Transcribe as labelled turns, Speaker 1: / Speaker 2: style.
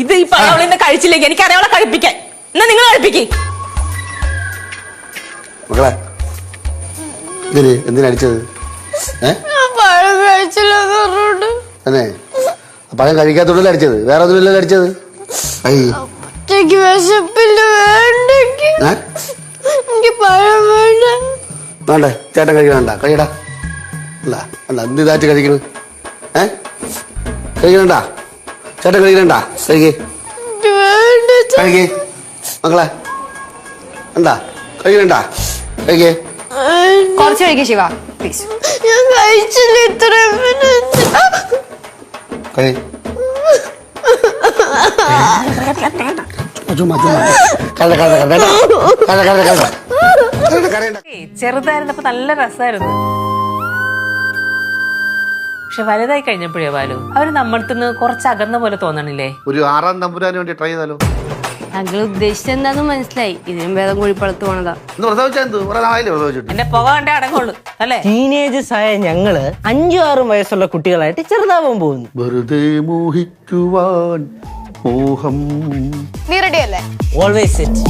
Speaker 1: ഇത് ഈ അവളിന്ന് കഴിച്ചില്ലെങ്കിൽ എനിക്ക് അറിയാവളെ കഴിപ്പിക്കാൻ. എന്നാ നിങ്ങൾ കഴിപ്പിക്കേ.
Speaker 2: മക്കളെ എന്തിനടിച്ചത്? അതെ, പഴം കഴിക്കാത്തോണ്ടല്ലേ അടിച്ചത്, വേറെ ഒന്നുമില്ലല്ലോ അടിച്ചത്. വേണ്ടേ ചേട്ടൻ കഴിക്കണണ്ട, കഴിയടാ. അല്ല അല്ല എന്ത് ഇതായിട്ട് കഴിക്കണ? കഴിക്കണണ്ട ചേട്ടൻ കഴിക്കണണ്ട, കഴിക്കേ കഴിക്കേ മക്കളെ. എന്താ കഴിക്കണണ്ട, കഴിക്കേ.
Speaker 3: കുറച്ച് കഴിക്കേ ശിവ പ്ലീസ്.
Speaker 4: ഞാൻ കഴിച്ചില്ല ഇത്രയും.
Speaker 1: ചെറുതായിരുന്നപ്പോ നല്ല രസമായിരുന്നു. പക്ഷെ വലുതായി കഴിഞ്ഞപ്പോഴേ ബാലു അവര് നമ്മൾന്ന് കുറച്ച് അകന്ന പോലെ തോന്നണില്ലേ?
Speaker 2: ഒരു 6-ാം തമ്പുരാന് വേണ്ടി ട്രൈ ചെയ്താലോ?
Speaker 3: ഞങ്ങൾ ഉദ്ദേശിച്ചത് എന്താന്ന് മനസ്സിലായി. ഇതിനും ഭേദം കുഴിപ്പളത്ത് പോണതാ.
Speaker 1: എന്റെ പുക കണ്ടേ അടങ്ങുള്ളൂ അല്ലേ?
Speaker 5: ടീനേജേഴ്സ് ആയ ഞങ്ങള് 5-6 വയസ്സുള്ള കുട്ടികളായിട്ട് ചെറുതാവാൻ പോകുന്നു.
Speaker 2: വെറുതെ മോഹിക്കുവാൻ മോഹം.
Speaker 4: നീ റെഡി അല്ലേ?
Speaker 5: Always set.